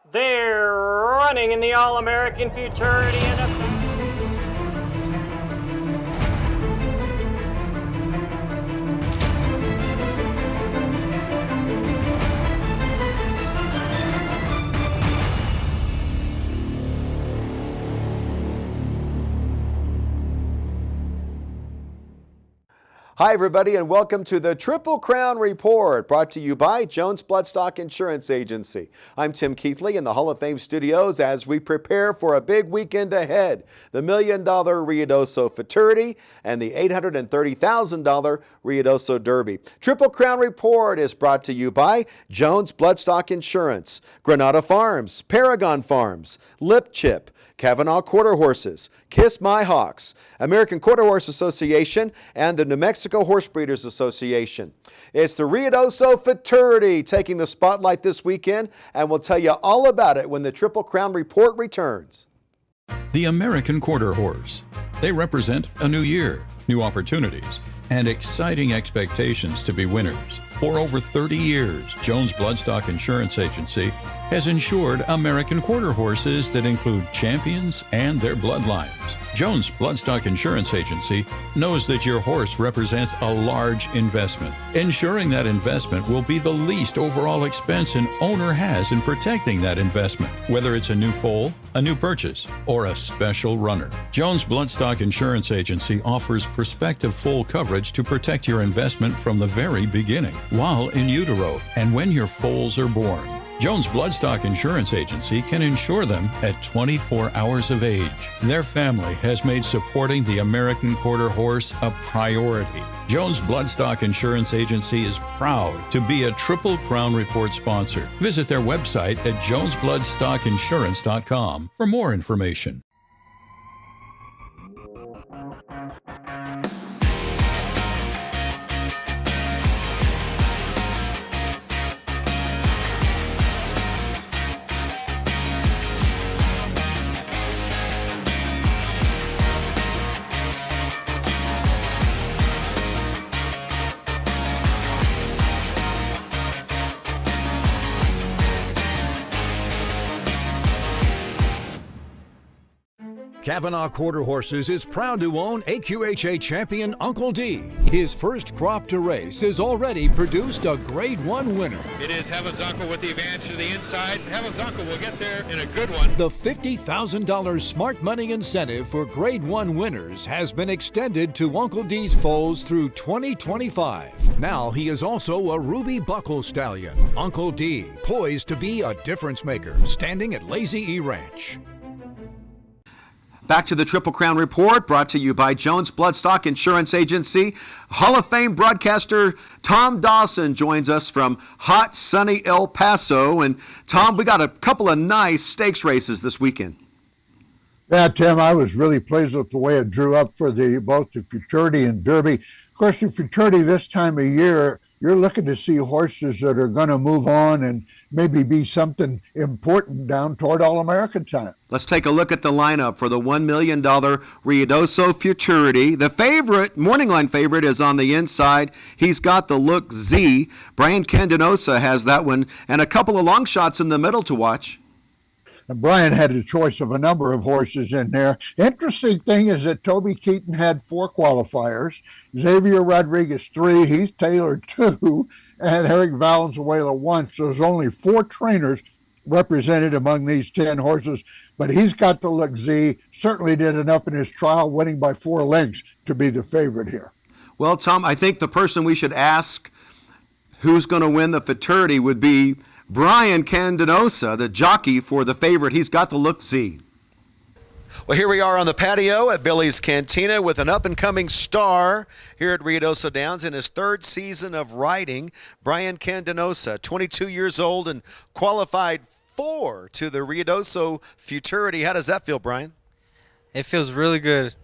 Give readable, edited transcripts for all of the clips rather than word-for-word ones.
They're running in the All-American Futurity and Derby. Hi, everybody, and welcome to the Triple Crown Report, brought to you by Jones Bloodstock Insurance Agency. I'm Tim Keithley in the Hall of Fame studios as we prepare for a big weekend ahead. The $1 million Ruidoso Futurity and the $830,000 Ruidoso Derby. Triple Crown Report is brought to you by Jones Bloodstock Insurance, Granada Farms, Paragon Farms, Lip Chip, Kavanaugh Quarter Horses, Kiss My Hawks, American Quarter Horse Association, and the New Mexico Horse Breeders Association. It's the Ruidoso Futurity taking the spotlight this weekend, and we'll tell you all about it when the Triple Crown Report returns. The American Quarter Horse. They represent a new year, new opportunities, and exciting expectations to be winners. For over 30 years, Jones Bloodstock Insurance Agency has insured American quarter horses that include champions and their bloodlines. Jones Bloodstock Insurance Agency knows that your horse represents a large investment. Ensuring that investment will be the least overall expense an owner has in protecting that investment, whether it's a new foal, a new purchase, or a special runner. Jones Bloodstock Insurance Agency offers prospective full coverage to protect your investment from the very beginning, while in utero, and when your foals are born. Jones Bloodstock Insurance Agency can insure them at 24 hours of age. Their family has made supporting the American Quarter Horse a priority. Jones Bloodstock Insurance Agency is proud to be a Triple Crown Report sponsor. Visit their website at jonesbloodstockinsurance.com for more information. Kavanaugh Quarter Horses is proud to own AQHA champion Uncle D. His first crop to race has already produced a Grade 1 winner. It is Heaven's Uncle with the advantage to the inside. Heaven's Uncle will get there in a good one. The $50,000 smart money incentive for Grade 1 winners has been extended to Uncle D's foals through 2025. Now he is also a Ruby Buckle stallion. Uncle D, poised to be a difference maker, standing at Lazy E Ranch. Back to the Triple Crown Report, brought to you by Jones Bloodstock Insurance Agency. Hall of Fame broadcaster Tom Dawson joins us from hot, sunny El Paso. And Tom, we got a couple of nice stakes races this weekend. Yeah, Tim, I was really pleased with the way it drew up for both the Futurity and Derby. Of course, the Futurity this time of year, you're looking to see horses that are going to move on and maybe be something important down toward All-American time. Let's take a look at the lineup for the $1 million Ruidoso Futurity. The favorite, morning line favorite, is on the inside. He's got the look Z. Brian Candenosa has that one, and a couple of long shots in the middle to watch. And Brian had a choice of a number of horses in there. Interesting thing is that Toby Keaton had 4 qualifiers, Xavier Rodriguez 3, Heath Taylor 2, and Eric Valenzuela 1. So there's only 4 trainers represented among these 10 horses, but he's got the look Z, certainly did enough in his trial, winning by 4 lengths to be the favorite here. Well, Tom, I think the person we should ask who's going to win the Futurity would be Brian Candenosa, the jockey for the favorite. He's got the look Z. Well, here we are on the patio at Billy's Cantina with an up-and-coming star here at Ruidoso Downs in his 3rd season of riding. Brian Candenosa, 22 years old and qualified 4 to the Ruidoso Futurity. How does that feel, Brian? It feels really good.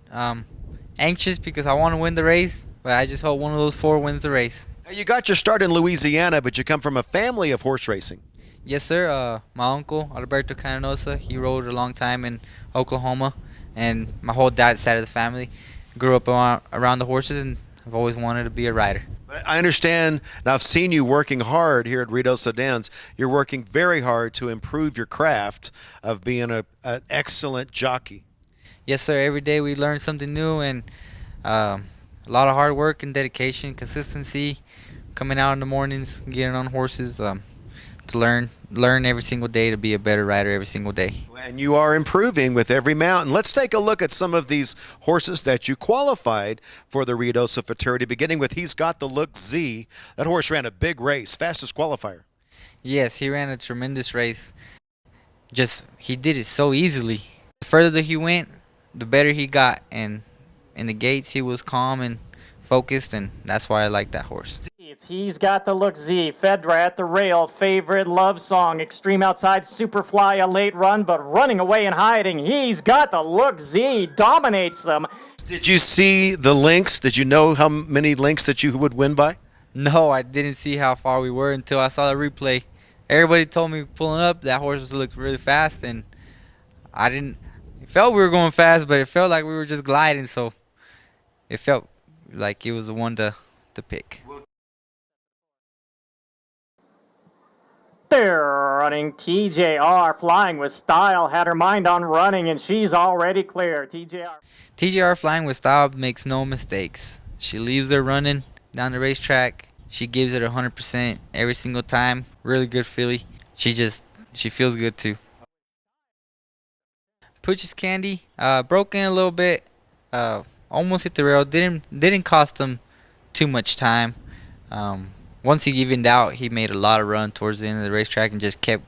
Anxious because I want to win the race, but I just hope one of those 4 wins the race. You got your start in Louisiana, but you come from a family of horse racing. Yes, sir. My uncle, Alberto Candenosa, he rode a long time in Oklahoma, and my whole dad's side of the family grew up around the horses, and I've always wanted to be a rider. I understand, and I've seen you working hard here at Ruidoso Downs. You're working very hard to improve your craft of being an excellent jockey. Yes, sir. Every day we learn something new, and a lot of hard work and dedication, consistency, coming out in the mornings, getting on horses, to learn every single day to be a better rider every single day. And you are improving with every mount. And let's take a look at some of these horses that you qualified for the Ruidoso Futurity, beginning with He's Got the Look Z. That horse ran a big race, fastest qualifier. Yes, he ran a tremendous race. He did it so easily. The further he went, the better he got. And in the gates, he was calm and focused, and that's why I like that horse. He's Got the Look Z, Fedra at the rail, favorite love song, extreme outside, Superfly, a late run, but running away and hiding. He's Got the Look Z, dominates them. Did you see the links? Did you know how many links that you would win by? No, I didn't see how far we were until I saw the replay. Everybody told me pulling up that horse looked really fast, and it felt we were going fast, but it felt like we were just gliding, so it felt like it was the one to pick. They're running. TJR flying with style, had her mind on running, and she's already clear. TJR flying with style makes no mistakes. She leaves her running down the racetrack. She gives it 100% every single time. Really good filly. She feels good too. Pooch's Candy broke in a little bit. Almost hit the rail. Didn't cost him too much time. Once he evened out, he made a lot of run towards the end of the racetrack and just kept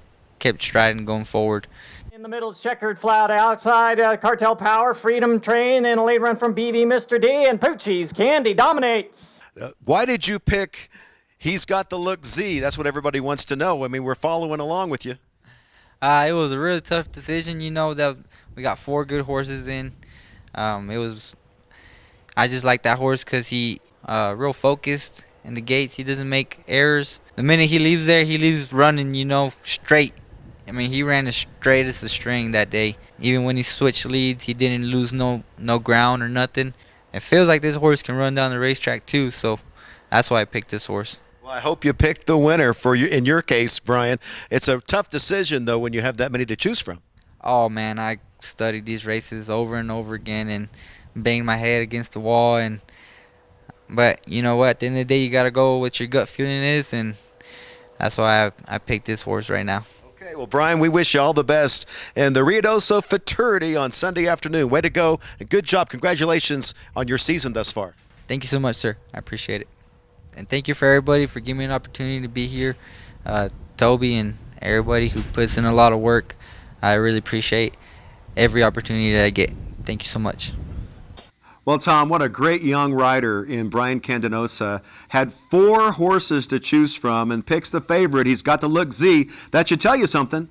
striding going forward. In the middle, checkered flat outside, Cartel Power, Freedom Train, and a late run from BV Mr. D, and Poochie's Candy dominates. Why did you pick He's Got the Look Z? That's what everybody wants to know. I mean, we're following along with you. It was a really tough decision. You know that we got 4 good horses in. I just like that horse because he real focused in the gates. He doesn't make errors. The minute he leaves there, he leaves running, straight. I mean, he ran as straight as a string that day. Even when he switched leads, he didn't lose no ground or nothing. It feels like this horse can run down the racetrack too, so that's why I picked this horse. Well, I hope you picked the winner for you. In your case, Brian, it's a tough decision though when you have that many to choose from. Oh man, I studied these races over and over again and banged my head against the wall, but you know what? At the end of the day, you gotta go with what your gut feeling is, and that's why I picked this horse right now. Okay, well, Brian, we wish you all the best in the Ruidoso Futurity on Sunday afternoon. Way to go, and good job. Congratulations on your season thus far. Thank you so much, sir. I appreciate it. And thank you for everybody for giving me an opportunity to be here. Toby and everybody who puts in a lot of work. I really appreciate every opportunity that I get. Thank you so much. Well, Tom, what a great young rider in Brian Candenosa. Had 4 horses to choose from and picks the favorite. He's Got the Look Z. That should tell you something.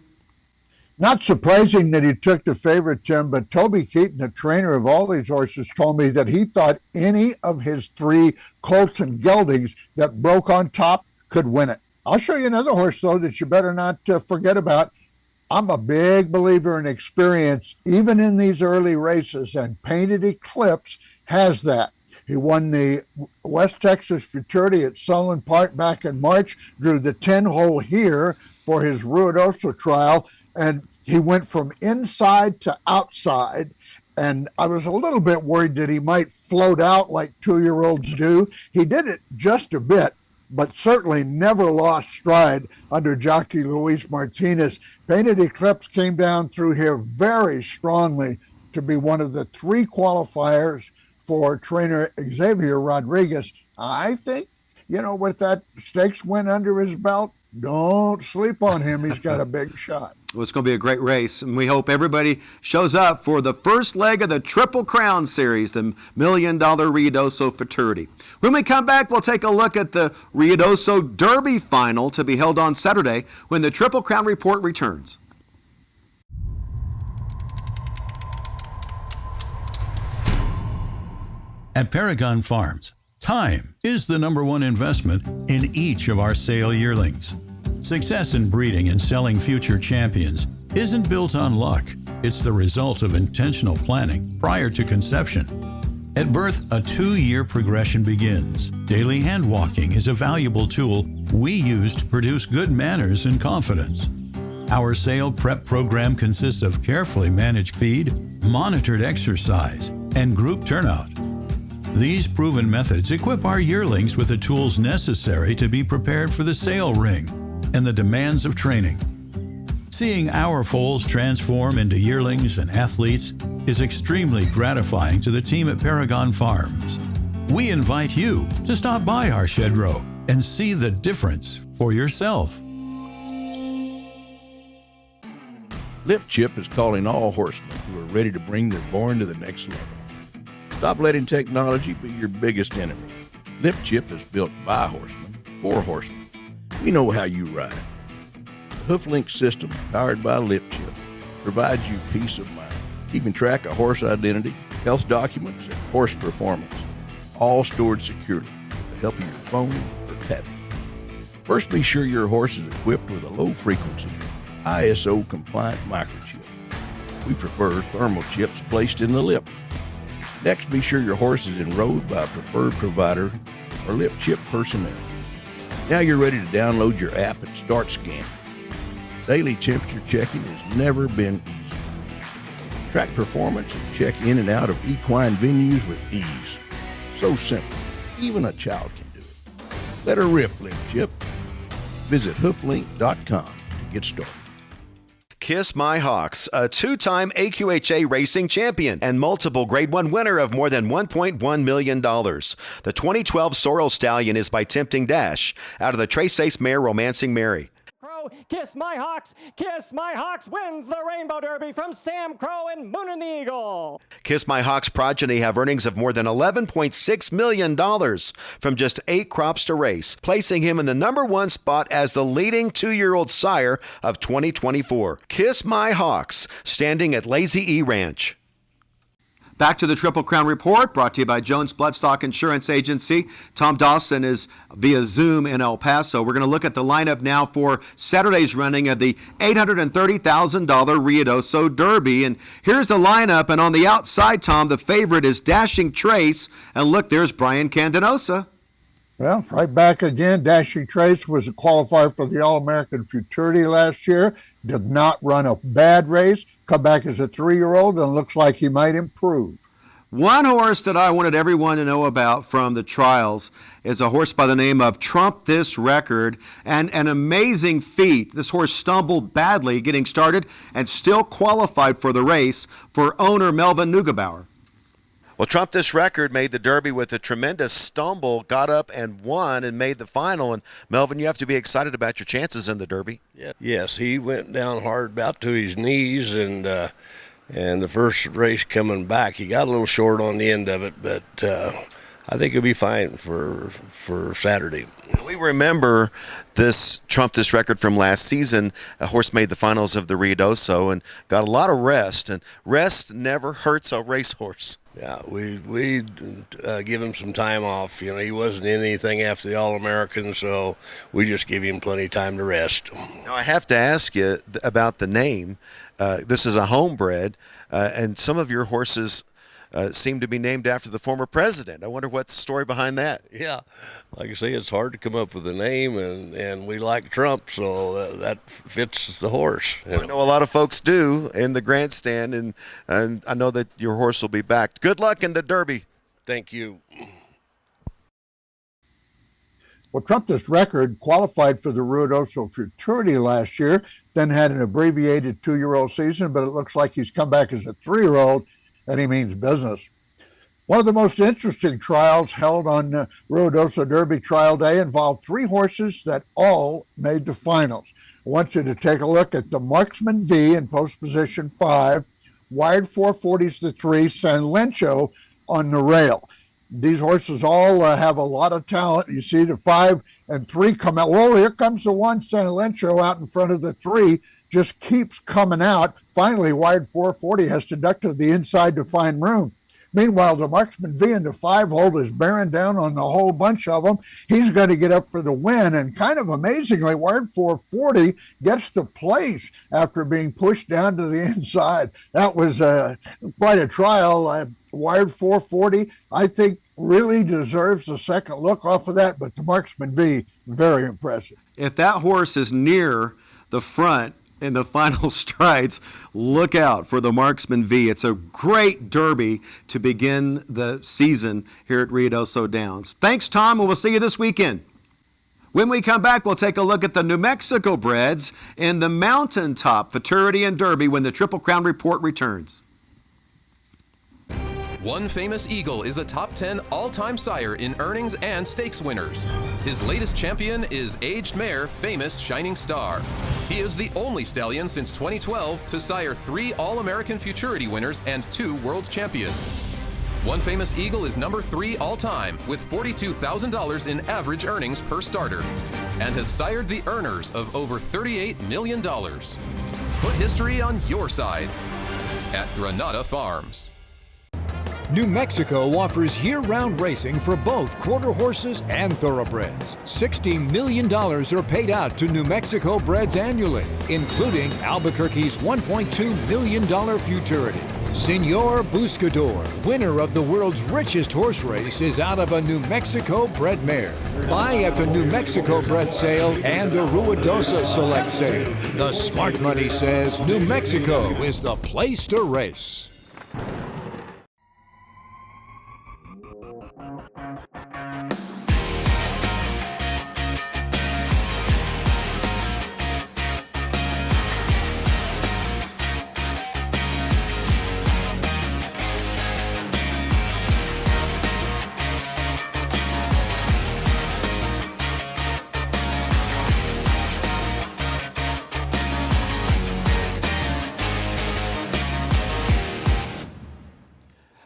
Not surprising that he took the favorite, Tim, but Toby Keaton, the trainer of all these horses, told me that he thought any of his 3 colts and geldings that broke on top could win it. I'll show you another horse, though, that you better not forget about. I'm a big believer in experience, even in these early races, and Painted Eclipse has that. He won the West Texas Futurity at Sullen Park back in March, drew the 10-hole here for his Ruidoso trial, and he went from inside to outside, and I was a little bit worried that he might float out like 2-year-olds do. He did it just a bit, but certainly never lost stride under jockey Luis Martinez. Painted Eclipse came down through here very strongly to be one of the 3 qualifiers for trainer Xavier Rodriguez. I think, with that stakes win under his belt, don't sleep on him. He's got a big shot. Well, it's going to be a great race, and we hope everybody shows up for the first leg of the Triple Crown Series, the $1 million Ruidoso Futurity. When we come back, we'll take a look at the Ruidoso Derby final to be held on Saturday when the Triple Crown Report returns. At Paragon Farms, time is the #1 investment in each of our sale yearlings. Success in breeding and selling future champions isn't built on luck. It's the result of intentional planning prior to conception. At birth, a 2-year progression begins. Daily hand walking is a valuable tool we use to produce good manners and confidence. Our sale prep program consists of carefully managed feed, monitored exercise, and group turnout. These proven methods equip our yearlings with the tools necessary to be prepared for the sale ring and the demands of training. Seeing our foals transform into yearlings and athletes is extremely gratifying to the team at Paragon Farms. We invite you to stop by our shed row and see the difference for yourself. Lip Chip is calling all horsemen who are ready to bring their born to the next level. Stop letting technology be your biggest enemy. Lip Chip is built by horsemen, for horsemen. We know how you ride. The HoofLink system, powered by Lip Chip, provides you peace of mind, keeping track of horse identity, health documents, and horse performance, all stored securely with the help of your phone or tablet. First, be sure your horse is equipped with a low-frequency, ISO-compliant microchip. We prefer thermal chips placed in the lip. Next, be sure your horse is enrolled by a preferred provider or Lip Chip personnel. Now you're ready to download your app and start scanning. Daily temperature checking has never been easier. Track performance and check in and out of equine venues with ease. So simple, even a child can do it. Let her rip, Lip Chip. Visit hooflink.com to get started. Kiss My Hawks, a 2-time AQHA racing champion and multiple Grade 1 winner of more than $1.1 million. The 2012 Sorrel Stallion is by Tempting Dash out of the Tres Ace mare Romancing Mary. Kiss My Hawks wins the Rainbow Derby from Sam Crow and Moon and the Eagle. Kiss My Hawks progeny have earnings of more than $11.6 million from just 8 crops to race, placing him in the #1 spot as the leading 2-year-old sire of 2024. Kiss My Hawks, standing at Lazy E Ranch. Back to the Triple Crown Report, brought to you by Jones Bloodstock Insurance Agency. Tom Dawson is via Zoom in El Paso. We're going to look at the lineup now for Saturday's running of the $830,000 Ruidoso Derby. And here's the lineup, and on the outside, Tom, the favorite is Dashing Trace. And look, there's Brian Candenosa. Well, right back again. Dashing Trace was a qualifier for the All-American Futurity last year. Did not run a bad race. Come back as a 3-year-old and looks like he might improve. One horse that I wanted everyone to know about from the trials is a horse by the name of Trump This Record, and an amazing feat. This horse stumbled badly getting started and still qualified for the race for owner Melvin Neugebauer. Well, Trump This Record made the Derby with a tremendous stumble, got up and won and made the final. And Melvin, you have to be excited about your chances in the Derby. Yeah. Yes, he went down hard about to his knees, and the first race coming back, he got a little short on the end of it, but I think he'll be fine for Saturday. We remember this Trump This Record from last season. A horse made the finals of the Ruidoso and got a lot of rest, and rest never hurts a racehorse. Yeah, we give him some time off. You know, he wasn't in anything after the All-American, so we just give him plenty of time to rest. Now, I have to ask you about the name. This is a homebred, and some of your horses seem to be named after the former president. I wonder what's the story behind that. Yeah, like I say, it's hard to come up with a name, and we like Trump, so that fits the horse. I know a lot of folks do in the grandstand, and I know that your horse will be backed. Good luck in the Derby. Thank you. Well, Trump This Record qualified for the Ruidoso Futurity last year, then had an abbreviated 2-year-old season, but it looks like he's come back as a 3-year-old, and he means business. One of the most interesting trials held on Ruidoso Derby Trial Day involved 3 horses that all made the finals. I want you to take a look at the Marksman V in post position 5, Wired 440's the 3, San Lencho on the rail. These horses all have a lot of talent. You see the 5 and 3 come out. Whoa, here comes the 1, San Lencho, out in front of the 3. Just keeps coming out. Finally, Wired 440 has to duck to the inside to find room. Meanwhile, the Marksman V in the 5-hole is bearing down on the whole bunch of them. He's going to get up for the win, and kind of amazingly, Wired 440 gets to place after being pushed down to the inside. That was quite a trial. Wired 440, I think, really deserves a second look off of that, but the Marksman V, very impressive. If that horse is near the front in the final strides, look out for the Marksman V. It's a great Derby to begin the season here at Ruidoso Downs. Thanks, Tom, and we'll see you this weekend. When we come back, we'll take a look at the New Mexico breds in the Mountaintop Futurity and Derby when the Triple Crown Report returns. One Famous Eagle is a top 10 all-time sire in earnings and stakes winners. His latest champion is aged mare Famous Shining Star. He is the only stallion since 2012 to sire 3 All-American Futurity winners and 2 world champions. One Famous Eagle is number 3 all-time with $42,000 in average earnings per starter and has sired the earners of over $38 million. Put history on your side at Granada Farms. New Mexico offers year-round racing for both quarter horses and thoroughbreds. $60 million are paid out to New Mexico breds annually, including Albuquerque's $1.2 million Futurity. Senor Buscador, winner of the world's richest horse race, is out of a New Mexico bred mare. Buy at the New Mexico bred sale and the Ruidoso Select sale. The smart money says New Mexico is the place to race.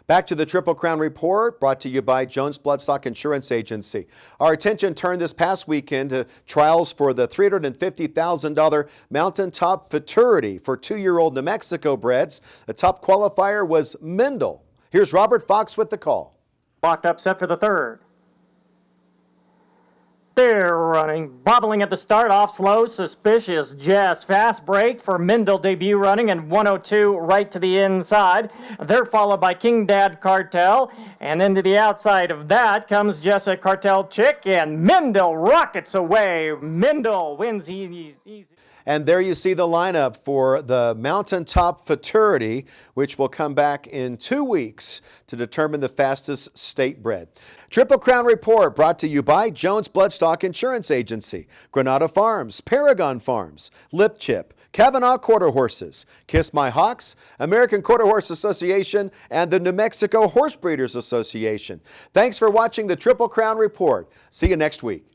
Back to the Triple Crown Report, brought to you by Jones Bloodstock Insurance Agency. Our attention turned this past weekend to trials for the $350,000 Mountaintop Futurity for 2-year-old New Mexico breds. The top qualifier was Mendel. Here's Robert Fox with the call. Locked up, set for the third. They're running, bobbling at the start, off slow, Suspicious Jess. Fast break for Mendel debut running, and 102 right to the inside. They're followed by King Dad Cartel, and into the outside of that comes Jessa Cartel Chick, and Mendel rockets away. Mendel wins easy. And there you see the lineup for the Mountaintop Futurity, which will come back in 2 weeks to determine the fastest state bred. Triple Crown Report brought to you by Jones Bloodstock Insurance Agency, Granada Farms, Paragon Farms, Lip Chip, Kavanaugh Quarter Horses, Kiss My Hawks, American Quarter Horse Association, and the New Mexico Horse Breeders Association. Thanks for watching the Triple Crown Report. See you next week.